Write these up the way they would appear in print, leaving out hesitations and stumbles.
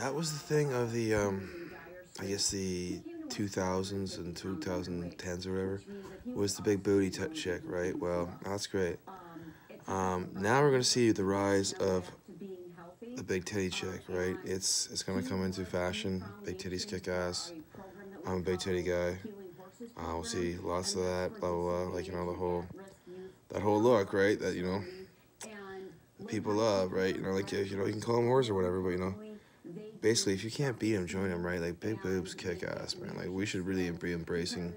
that was the thing of the, I guess the 2000s and 2010s or whatever, was the big booty chick, right? Well, that's great. Now we're gonna see the rise of the big titty chick, right? It's gonna come into fashion. Big titties kick ass. I'm a big titty guy. We'll see lots of that, blah blah blah. Like, you know, that whole look, right? That, you know, people love, right? You know, like, you know, you can call them whores or whatever, but, you know, basically, if you can't beat them, join them, right? Like, big boobs kick ass, man. Like, we should really be embracing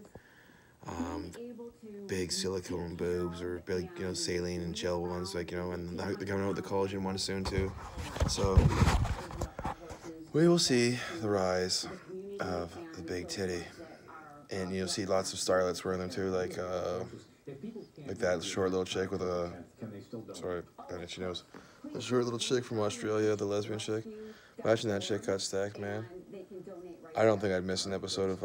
big silicone boobs, or big, you know, saline and gel ones, like, you know, and they're coming out with the collagen ones soon too. So we will see the rise of the big titty, and you'll see lots of starlets wearing them too, like that short little chick with a, sorry, got itchy nose. The short little chick from Australia, the lesbian chick. Imagine that chick got stacked, man. I don't think I'd miss an episode of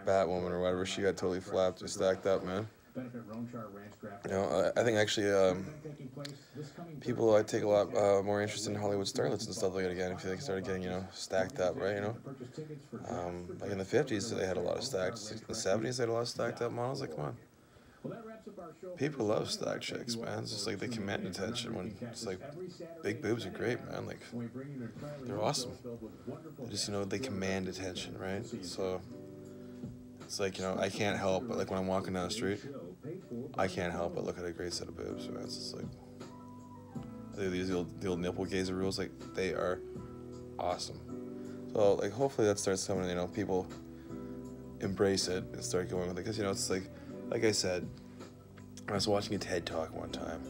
Batwoman or whatever. She got totally flapped and stacked up, man. You know, I think actually people take a lot more interest in Hollywood starlets and stuff like that again if they started getting, you know, stacked up, right? You know, like in the 50s they had a lot of stacked. In the 70s they had a lot of stacked up models. Like, come on. People love stacked chicks, man. It's just like they command attention when it's like big boobs are great, man. Like, they're awesome. They just, you know, they command attention, right? So it's like, you know, I can't help but, like, when I'm walking down the street, I can't help but look at a great set of boobs, man. It's just like the old nipple gazer rules, like, they are awesome. So, like, hopefully that starts coming, you know, people embrace it and start going with it, because, you know, it's like I said, I was watching a TED Talk one time,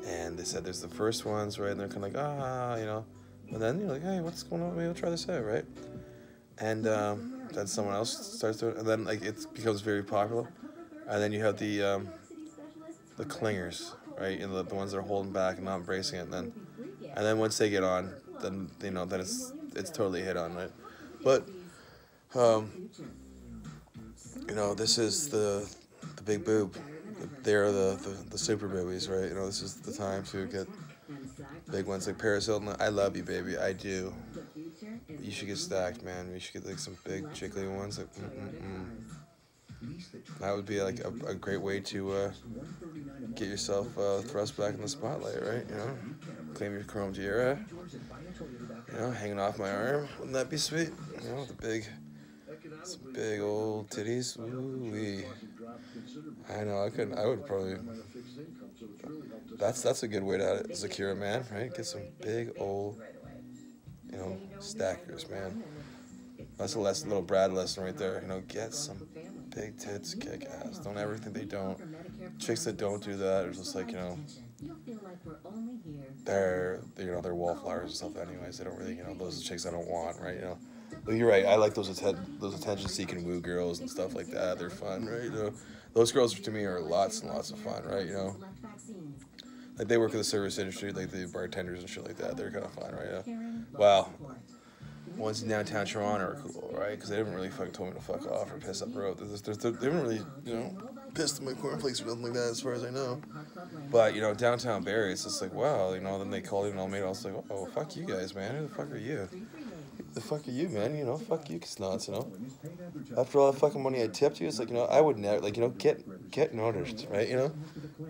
and they said there's the first ones, right, and they're kind of like, you know, and then you're like, hey, what's going on, maybe I'll try this out, right? And then someone else starts doing it, and then, like, it becomes very popular, and then you have the clingers, right, and the ones that are holding back and not embracing it, and then once they get on, then, you know, then it's totally hit on, right? But you know, this is the big boob. They're the super boobies, right? You know, this is the time to get big ones like Paris Hilton. I love you, baby. I do. You should get stacked, man. You should get, like, some big jiggly ones. Like, That would be like a great way to get yourself thrust back in the spotlight, right? You know, claim your chrome tiara. You know, hanging off my arm. Wouldn't that be sweet? You know, some big old titties. Ooh-wee. I know, I would probably, that's a good way to secure a man, right? Get some big old, you know, stackers, man. That's a little Brad lesson right there. You know, get some big tits, kick ass. Don't ever think they don't. Chicks that don't do that are just like, you know, they're wallflowers and stuff anyways. They don't really, you know, those are chicks I don't want, right? You know, but you're right. I like those attention-seeking woo girls and stuff like that. They're fun, right? You know, those girls to me are lots and lots of fun, right? You know, like, they work in the service industry, like the bartenders and shit like that. They're kind of fun, right? Wow. Ones in downtown Toronto are cool, right? Because they haven't really fucking told me to fuck off or piss up the road. They haven't really, you know, pissed in my cornflakes or nothing like that, as far as I know. But, you know, downtown Barrie, it's just like, wow, you know, then they called even all made. I was like, oh, fuck you guys, man. Who the fuck are you? Who the fuck are you, man? You know, fuck you, snots, you know? After all that fucking money I tipped you, it's like, you know, I would never, like, you know, get noticed, right? You know?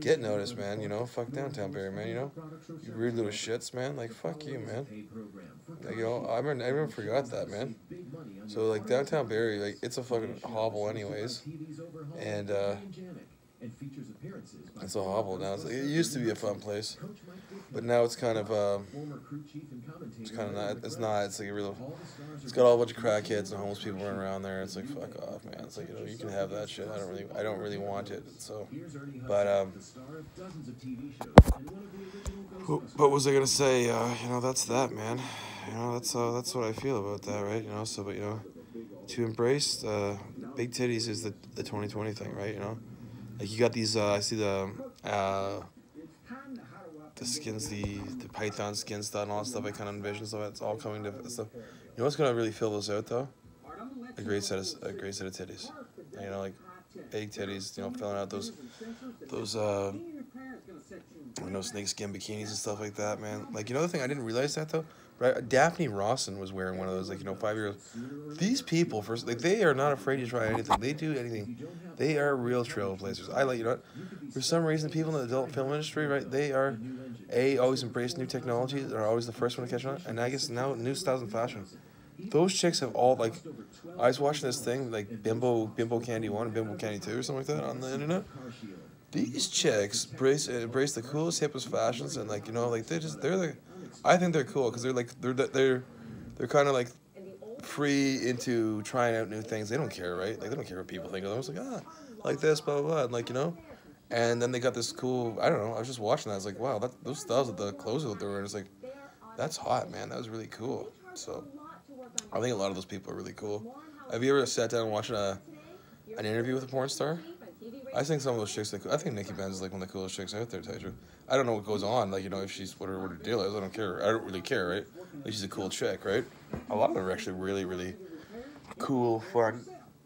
Get noticed, man, you know? Fuck downtown Barrie, man, you know? You rude little shits, man. Like, fuck you, man. Like, you know, I never forgot that, man. So, like, downtown Barrie, like, it's a fucking hovel anyways. And, it's a hovel now. It used to be a fun place. But now it's kind of not, it's like a real, it's got all a bunch of crackheads and homeless people running around there. It's like, fuck off, man. It's like, you know, you can have that shit. I don't really want it. So, but what was I gonna say? You know, that's that, man. You know, that's what I feel about that, right? You know, so, but, you know, to embrace big titties is the 2020 thing, right? You know, like, you got these, I see the skins, the python skin stuff and all that stuff. I kind of envision, so it's all coming to stuff. You know what's gonna really fill those out though? A great set of titties. You know, like big titties. You know, filling out those You know, snakeskin bikinis and stuff like that, man. Like, you know, the thing I didn't realize that though, right? Daphne Rawson was wearing one of those, like, you know, 5 years. These people, first, like, they are not afraid to try anything. They do anything. They are real trailblazers. I like, you know what? For some reason, people in the adult film industry, right? They are, always embrace new technology. They're always the first one to catch on. And I guess now new styles and fashion. Those chicks have all, like, I was watching this thing like Bimbo Candy 1 and Bimbo Candy 2 or something like that on the internet. These chicks embrace the coolest, hippest fashions, and, like, you know, like, they're the, I think they're cool because they're like they're kind of like free into trying out new things. They don't care, right? Like, they don't care what people think of them. It's like, like this, blah blah blah, and, like, you know, and then they got this cool. I don't know. I was just watching that. I was like, wow, those styles of the clothes that they're wearing. It's like, that's hot, man. That was really cool. So I think a lot of those people are really cool. Have you ever sat down and watched an interview with a porn star? I think some of those chicks, I think Nikki Benz is like one of the coolest chicks out there, to tell you the truth. I don't know what goes on, like, you know, if she's, what her deal is, I don't care. I don't really care, right? Like, she's a cool chick, right? A lot of them are actually really, really cool, fun,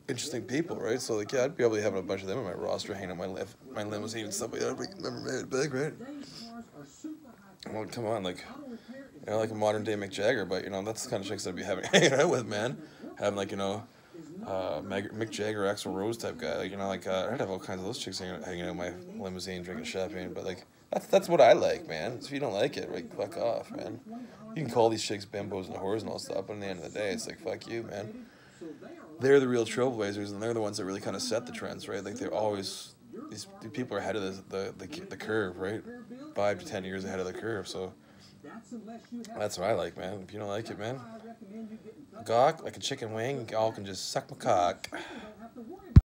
interesting people, right? So, like, yeah, I'd be able to have a bunch of them in my roster, hanging out my limousine and stuff like that. I'd remember made it big, right? Well, come on, like, you know, like a modern day Mick Jagger, but, you know, that's the kind of chicks I'd be hanging out with, man. Having, like, you know, Mick Jagger, Axl Rose type guy, like, you know, like, I'd have all kinds of those chicks hanging out in my limousine, drinking champagne, but, like, that's what I like, man. So if you don't like it, like, fuck off, man. You can call these chicks bimbos and whores and all stuff, but at the end of the day, it's like, fuck you, man. They're the real trailblazers, and they're the ones that really kind of set the trends, right? Like, they're always, these people are ahead of the curve, right? 5 to 10 years ahead of the curve, so that's what I like, man. If you don't like it, man, gawk like a chicken wing, y'all can just suck my cock.